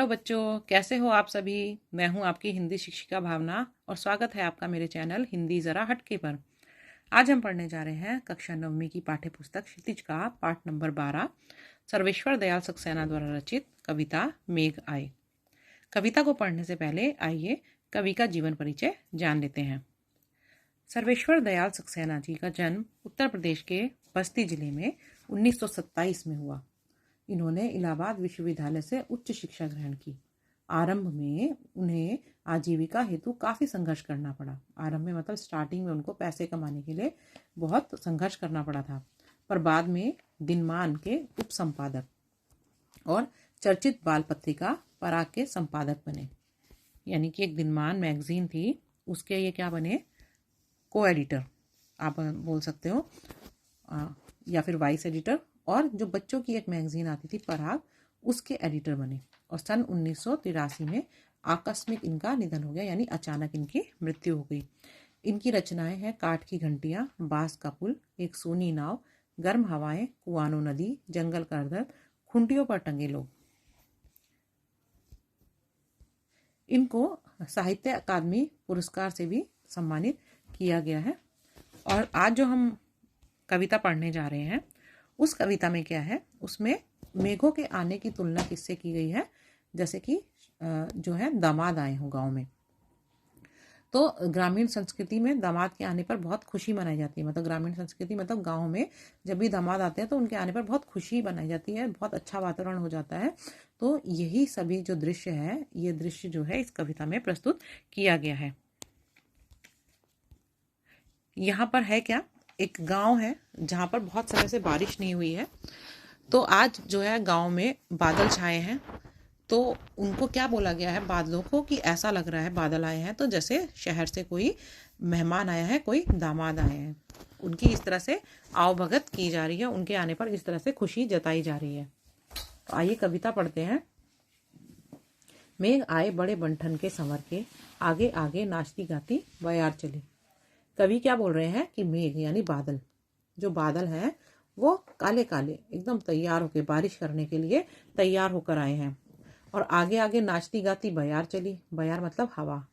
Hello बच्चों, कैसे हो आप सभी। मैं हूं आपकी हिंदी शिक्षिका भावना और स्वागत है आपका मेरे चैनल हिंदी ज़रा हटके पर। आज हम पढ़ने जा रहे हैं कक्षा 9वीं की पाठ्य पुस्तक क्षितिज का पाठ नंबर 12 सर्वेश्वर दयाल सक्सेना द्वारा रचित कविता मेघ आए। कविता को पढ़ने से पहले आइए कवि का जीवन परिचय जान लेते हैं। सर्वेश्वर दयाल सक्सेना जी का जन्म उत्तर प्रदेश के बस्ती जिले में 1927 में हुआ। इन्होंने इलाहाबाद विश्वविद्यालय से उच्च शिक्षा ग्रहण की। आरंभ में उन्हें आजीविका हेतु काफ़ी संघर्ष करना पड़ा। आरंभ में मतलब स्टार्टिंग में उनको पैसे कमाने के लिए बहुत संघर्ष करना पड़ा था, पर बाद में दिनमान के उप संपादक और चर्चित बाल पत्रिका पराग के संपादक बने। यानी कि एक दिनमान मैगजीन थी, उसके ये क्या बने, को एडिटर आप बोल सकते हो, या फिर वाइस एडिटर। और जो बच्चों की एक मैगजीन आती थी पराग, उसके एडिटर बने। और सन 1983 में आकस्मिक इनका निधन हो गया, यानी अचानक इनकी मृत्यु हो गई। इनकी रचनाएं हैं काठ की घंटियां, बांस का पुल, एक सोनी नाव, गर्म हवाएं, कुआनो नदी, जंगल का दर्द, खुंटियों पर टंगे लोग। इनको साहित्य अकादमी पुरस्कार से भी सम्मानित किया गया है। और आज जो हम कविता पढ़ने जा रहे हैं उस कविता में क्या है, उसमें मेघों के आने की तुलना किससे की गई है, जैसे कि जो है दामाद आए हों गांव में। तो ग्रामीण संस्कृति में दामाद के आने पर बहुत खुशी मनाई जाती है। मतलब ग्रामीण संस्कृति मतलब गांव में जब भी दामाद आते हैं तो उनके आने पर बहुत खुशी मनाई जाती है, बहुत अच्छा वातावरण हो जाता है। तो यही सभी जो दृश्य है, ये दृश्य जो है इस कविता में प्रस्तुत किया गया है। यहाँ पर है क्या, एक गांव है जहाँ पर बहुत समय से बारिश नहीं हुई है। तो आज जो है गांव में बादल छाए हैं। तो उनको क्या बोला गया है, बादलों को, कि ऐसा लग रहा है बादल आए हैं तो जैसे शहर से कोई मेहमान आया है, कोई दामाद आए हैं। उनकी इस तरह से आवभगत की जा रही है, उनके आने पर इस तरह से खुशी जताई जा रही है। तो आइए कविता पढ़ते हैं। मेघ आए बड़े बंठन के संवर के, आगे आगे नाचती गाती बयार चली। कवि क्या बोल रहे हैं कि मेघ यानी बादल, जो बादल हैं वो काले काले एकदम तैयार होकर बारिश करने के लिए तैयार होकर आए हैं। और आगे आगे नाचती गाती बयार चली। बयार मतलब हवा।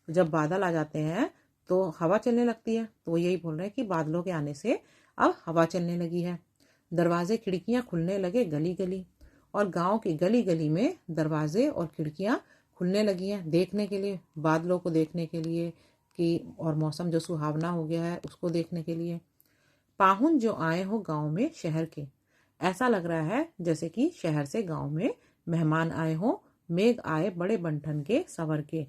जब बादल आ जाते हैं तो हवा चलने लगती है। तो यही बोल रहे हैं कि बादलों के आने से अब हवा चलने लगी है। दरवाजे खिड़कियां खुलने लगे गली गली। और गांव की गली गली में दरवाजे और खिड़कियां खुलने लगी हैं देखने के लिए, बादलों को देखने के लिए कि, और मौसम जो सुहावना हो गया है उसको देखने के लिए। पाहुन जो आए हो गांव में शहर के, ऐसा लग रहा है जैसे कि शहर से गांव में मेहमान आए हो। मेघ आए बड़े बंठन के संवर के,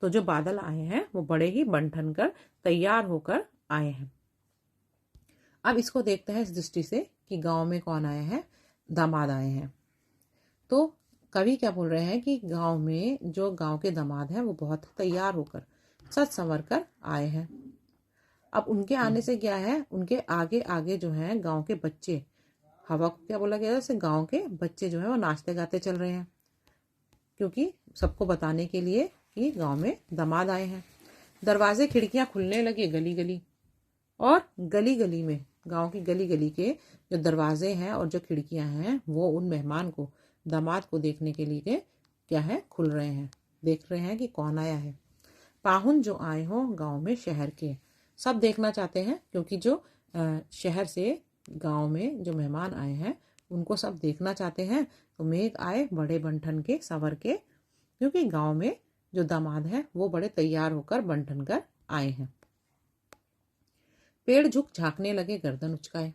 तो जो बादल आए हैं वो बड़े ही बंठन कर तैयार होकर आए हैं। अब इसको देखते हैं इस दृष्टि से कि गांव में कौन आया है, दामाद आए हैं। तो कवि क्या बोल रहे हैं कि गांव में जो गांव के दामाद हैं वो बहुत तैयार होकर सज संवर कर आए हैं। अब उनके आने से क्या है, उनके आगे आगे जो है गांव के बच्चे, हवा को क्या बोला गया, जैसे गांव के बच्चे जो है वो नाचते गाते चल रहे हैं, क्योंकि सबको बताने के लिए कि गांव में दामाद आए हैं। दरवाजे खिड़कियां खुलने लगे गली गली। और गली गली में, गांव की गली गली के जो दरवाजे हैं और जो खिड़कियां हैं वो उन मेहमान को, दामाद को देखने के लिए क्या है, खुल रहे हैं, देख रहे हैं कि कौन आया है। पाहुन जो आए हो गांव में शहर के, सब देखना चाहते हैं, क्योंकि जो शहर से गांव में जो मेहमान आए हैं उनको सब देखना चाहते हैं। तो मेघ आए बड़े बंठन के संवर के, क्योंकि गांव में जो दामाद हैं वो बड़े तैयार होकर बंठन कर आए हैं। पेड़ झुक झांकने लगे गर्दन उचकाए,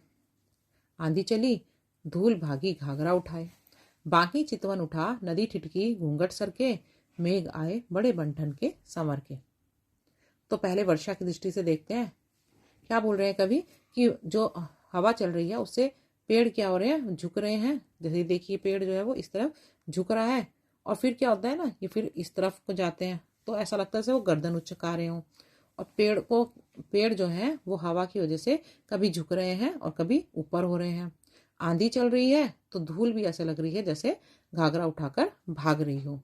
आंधी चली धूल भागी घाघरा उठाए। बाकी चितवन उठा नदी ठिठकी घूंघट सर के, मेघ आए बड़े बंठन के संवर के। तो पहले वर्षा की दृष्टि से देखते हैं क्या बोल रहे हैं कवि, कि जो हवा चल रही है उससे पेड़ क्या हो रहे हैं, झुक रहे हैं। जैसे देखिए पेड़ जो है वो इस तरफ झुक रहा है, और फिर क्या होता है ना, ये फिर इस तरफ को जाते हैं तो ऐसा लगता है जैसे वो गर्दन उचका रहे हों। और पेड़ जो है वो हवा की वजह से कभी झुक रहे हैं और कभी ऊपर हो रहे हैं। आंधी चल रही है तो धूल भी ऐसे लग रही है जैसे घाघरा उठाकर भाग रही हो।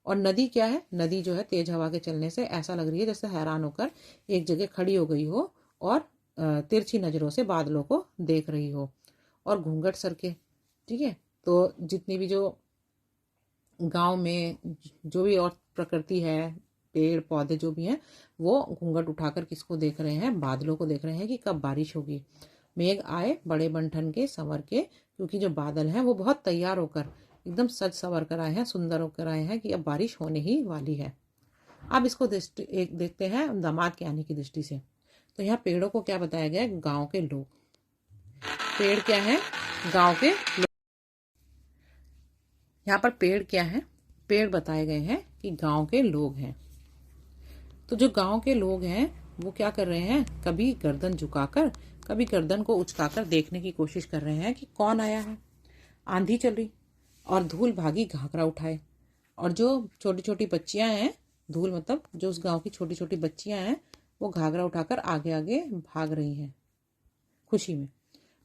और नदी क्या है, नदी जो है तेज हवा के चलने से ऐसा लग रही है जैसे हैरान होकर एक जगह खड़ी हो गई हो और तिरछी नजरों से बादलों को देख रही हो। और घूंघट सर के, ठीक है। तो जितनी भी जो गांव में जो भी और प्रकृति है, पेड़ पौधे जो भी हैं, वो घूंघट उठाकर किसको देख रहे हैं? बादलों को देख रहे हैं कि कब बारिश होगी। मेघ आए बड़े बन के संवर के, क्योंकि जो बादल हैं वो बहुत तैयार होकर एकदम सज संवर कर आए हैं, सुंदर होकर आए हैं कि अब बारिश होने ही वाली है। अब इसको दृष्टि एक देखते हैं दामाद के आने की दृष्टि से। तो यहाँ पेड़ों को क्या बताया गया है? गांव के लोग। पेड़ क्या है? गांव के लोग। यहाँ पर पेड़ क्या है? पेड़ बताए गए हैं कि गांव के लोग हैं। तो जो गांव के लोग हैं वो क्या कर रहे हैं? कभी गर्दन झुकाकर, कभी गर्दन को उचकाकर देखने की कोशिश कर रहे हैं कि कौन आया है। आंधी चल रही और धूल भागी घाघरा उठाए, और जो छोटी छोटी बच्चियां हैं, धूल मतलब जो उस गांव की छोटी छोटी बच्चियां हैं, वो घाघरा उठाकर आगे आगे भाग रही हैं खुशी में।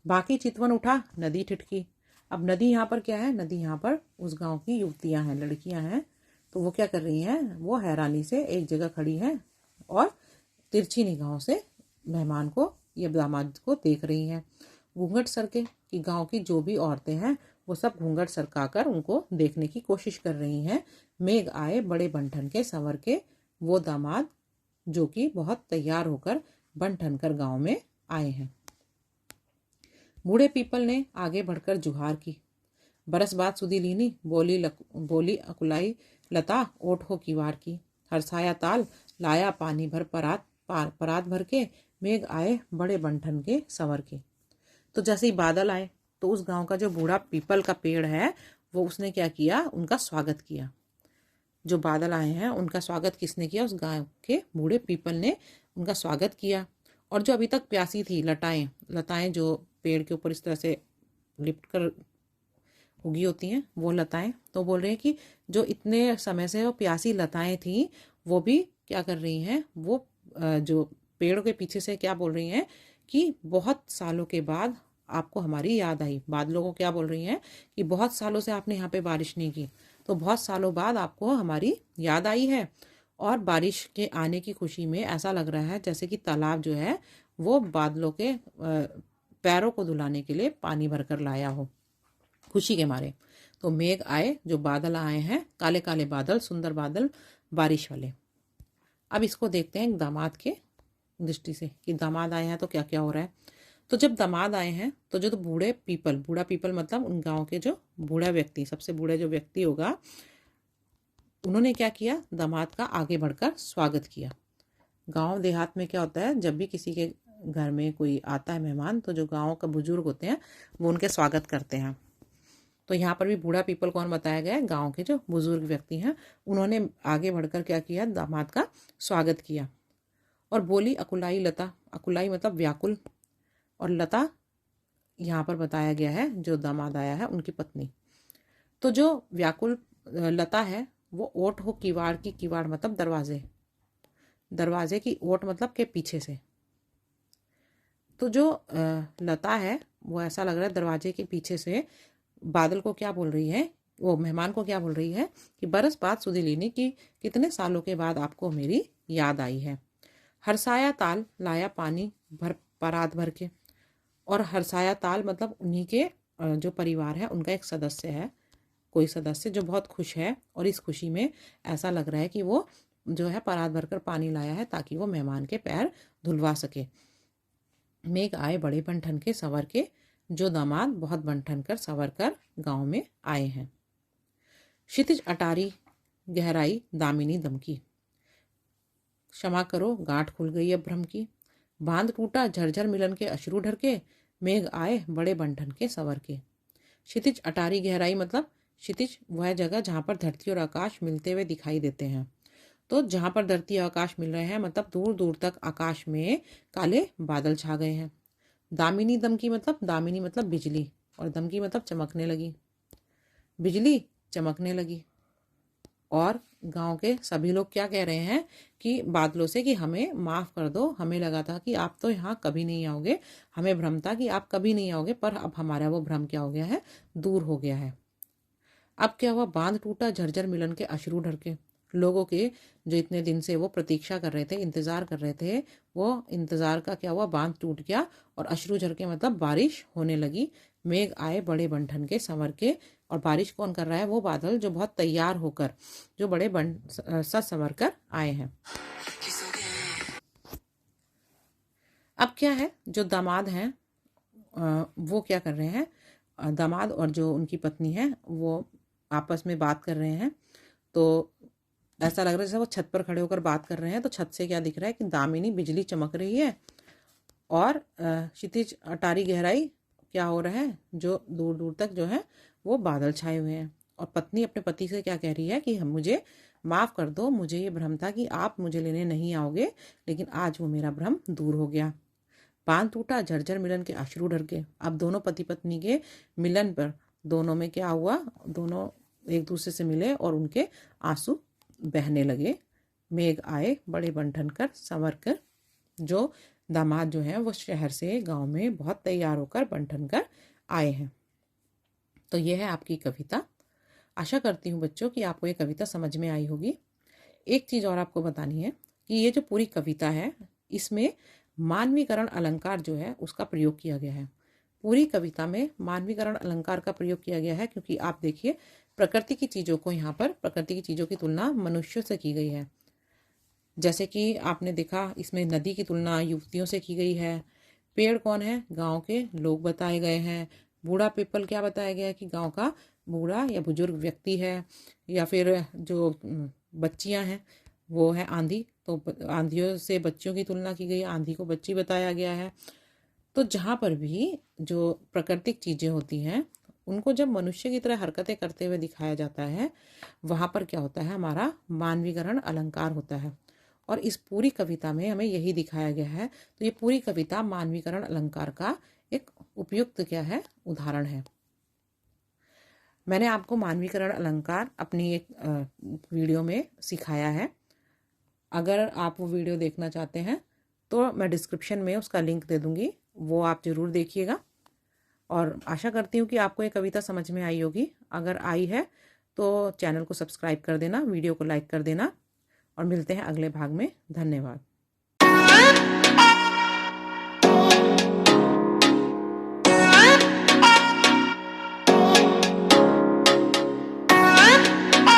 बाकी चितवन उठा, नदी ठिठकी। अब नदी यहाँ पर क्या है? नदी यहाँ पर उस गांव की युवतियां हैं, लड़कियां हैं। तो वो क्या कर रही हैं? वो हैरानी से एक जगह खड़ी हैं और तिरछी निगाहों से मेहमान को या दामाद को देख रही हैं। घूंघट सरके कि गांव की जो भी औरतें हैं वो सब घूंघट सरकाकर उनको देखने की कोशिश कर रही हैं। मेघ आए बड़े बनठन के संवर के, वो दामाद जो कि बहुत तैयार होकर बन ठन कर गाँव में आए हैं। बूढ़े पीपल ने आगे बढ़कर जुहार की, बरस बाद सुधी लीनी, बोली अकुलाई लता ओठ हो किवार की। हरसाया ताल लाया पानी भर परात भर के, मेघ आए बड़े बंठन के संवर के। तो जैसे ही बादल आए तो उस गांव का जो बूढ़ा पीपल का पेड़ है वो उसने क्या किया? उनका स्वागत किया। जो बादल आए हैं उनका स्वागत किसने किया? उस गांव के बूढ़े पीपल ने उनका स्वागत किया। और जो अभी तक प्यासी थी लताएं जो पेड़ के ऊपर इस तरह से लिपट कर उगी होती हैं, वो लताएं, तो बोल रहे हैं कि जो इतने समय से वो प्यासी लताएं थी वो भी क्या कर रही हैं? वो जो पेड़ों के पीछे से क्या बोल रही हैं कि बहुत सालों के बाद आपको हमारी याद आई। बादलों को क्या बोल रही हैं कि बहुत सालों से आपने यहाँ पे बारिश नहीं की, तो बहुत सालों बाद आपको हमारी याद आई है। और बारिश के आने की खुशी में ऐसा लग रहा है जैसे कि तालाब जो है वो बादलों के पैरों को धुलाने के लिए पानी भरकर लाया हो, खुशी के मारे। तो मेघ आए, जो बादल आए हैं, काले काले बादल, सुंदर बादल, बारिश वाले। अब इसको देखते हैं दामाद के दृष्टि से कि दामाद आए हैं तो क्या क्या हो रहा है। तो जब दामाद आए हैं तो जो बूढ़ा पीपल मतलब उन गांव के जो बूढ़ा व्यक्ति, सबसे बूढ़ा जो व्यक्ति होगा, उन्होंने क्या किया? दामाद का आगे बढ़कर स्वागत किया। गांव देहात में क्या होता है, जब भी किसी के घर में कोई आता है मेहमान, तो जो गांव का बुजुर्ग होते हैं वो उनके स्वागत करते हैं। तो यहाँ पर भी बूढ़ा पीपल कौन बताया गया है? गांव के जो बुजुर्ग व्यक्ति हैं, उन्होंने आगे बढ़कर क्या किया? दामाद का स्वागत किया। और बोली अकुलाई लता, अकुलाई मतलब व्याकुल, और लता यहाँ पर बताया गया है जो दामाद आया है उनकी पत्नी। तो जो व्याकुल लता है वो ओट हो किवाड़ की, किवाड़ मतलब दरवाजे, दरवाजे की ओट मतलब के पीछे से। तो जो लता है वो ऐसा लग रहा है दरवाजे के पीछे से बादल को क्या बोल रही है, वो मेहमान को क्या बोल रही है कि बरस बाद सुधी लीनी की, कितने सालों के बाद आपको मेरी याद आई है। हरसाया ताल लाया पानी भर परात भर के। और हरसाया ताल मतलब उन्हीं के जो परिवार है उनका एक सदस्य है, कोई सदस्य जो बहुत खुश है, और इस खुशी में ऐसा लग रहा है कि वो जो है परात भरकर पानी लाया है ताकि वो मेहमान के पैर धुलवा सके। मेघ आए बड़े बन के संवर के, जो दामाद बहुत बन कर संवर कर गांव में आए हैं। क्षितिज अटारी गहराई दामिनी दमकी, क्षमा करो गांठ खुल गई अब भ्रम की। बांध टूटा झरझर मिलन के अश्रु ढर के, मेघ आए बड़े बन के संवर के। क्षितिज अटारी गहराई मतलब क्षितिज वह जगह जहाँ पर धरती और आकाश मिलते हुए दिखाई देते हैं। तो जहाँ पर धरती और आकाश मिल रहे हैं मतलब दूर दूर तक आकाश में काले बादल छा गए हैं। दामिनी दमकी मतलब, दामिनी मतलब बिजली, और दमकी मतलब चमकने लगी, बिजली चमकने लगी। और गांव के सभी लोग क्या कह रहे हैं कि बादलों से कि हमें माफ़ कर दो, हमें लगा था कि आप तो यहाँ कभी नहीं आओगे, हमें भ्रम था कि आप कभी नहीं आओगे, पर अब हमारा वो भ्रम क्या हो गया है? दूर हो गया है। अब क्या हुआ? बांध टूटा झरझर मिलन के अश्रु ढर के। लोगों के जो इतने दिन से वो प्रतीक्षा कर रहे थे, इंतज़ार कर रहे थे, वो इंतज़ार का क्या हुआ? बांध टूट गया और अश्रु झर के मतलब बारिश होने लगी। मेघ आए बड़े बन के संवर के, और बारिश कौन कर रहा है? वो बादल जो बहुत तैयार होकर, जो बड़े सज संवर कर आए हैं। अब क्या है, जो दामाद हैं वो क्या कर रहे हैं? दामाद और जो उनकी पत्नी है वो आपस में बात कर रहे हैं। तो ऐसा लग रहा है जैसे वो छत पर खड़े होकर बात कर रहे हैं। तो छत से क्या दिख रहा है कि दामिनी बिजली चमक रही है और क्षितिज अटारी गहराई क्या हो रहा है, जो दूर दूर तक जो है वो बादल छाए हुए हैं। और पत्नी अपने पति से क्या कह रही है कि मुझे माफ़ कर दो, मुझे ये भ्रम था कि आप मुझे लेने नहीं आओगे, लेकिन आज वो मेरा भ्रम दूर हो गया। बांध टूटा, झरझर मिलन के अश्रु ढर के। अब दोनों पति पत्नी के मिलन पर दोनों में क्या हुआ? दोनों एक दूसरे से मिले और उनके आंसू बहने लगे। मेघ आए बड़े बंठन कर संवर कर। जो दामाद जो है वो शहर से गांव में बहुत तैयार होकर बंठन कर आए हैं। तो यह है आपकी कविता। आशा करती हूँ बच्चों कि आपको ये कविता समझ में आई होगी। एक चीज़ और आपको बतानी है कि ये जो पूरी कविता है इसमें मानवीकरण अलंकार जो है उसका प्रयोग किया गया है। पूरी कविता में मानवीकरण अलंकार का प्रयोग किया गया है क्योंकि आप देखिए प्रकृति की चीज़ों को, यहाँ पर प्रकृति की चीज़ों की तुलना मनुष्यों से की गई है। जैसे कि आपने देखा इसमें नदी की तुलना युवतियों से की गई है। पेड़ कौन है? गांव के लोग बताए गए हैं। बूढ़ा पीपल क्या बताया गया है कि गांव का बूढ़ा या बुजुर्ग व्यक्ति है। या फिर जो बच्चियां हैं वो है आंधी, तो आंधियों से बच्चियों की तुलना की गई है, आंधी को बच्ची बताया गया है। तो जहाँ पर भी जो प्राकृतिक चीज़ें होती हैं उनको जब मनुष्य की तरह हरकतें करते हुए दिखाया जाता है, वहाँ पर क्या होता है? हमारा मानवीकरण अलंकार होता है। और इस पूरी कविता में हमें यही दिखाया गया है। तो ये पूरी कविता मानवीकरण अलंकार का एक उपयुक्त क्या है? उदाहरण है। मैंने आपको मानवीकरण अलंकार अपनी एक वीडियो में सिखाया है। अगर आप वो वीडियो देखना चाहते हैं तो मैं डिस्क्रिप्शन में उसका लिंक दे दूँगी, वो आप ज़रूर देखिएगा। और आशा करती हूँ कि आपको ये कविता समझ में आई होगी। अगर आई है तो चैनल को सब्सक्राइब कर देना, वीडियो को लाइक कर देना और मिलते हैं अगले भाग में। धन्यवाद।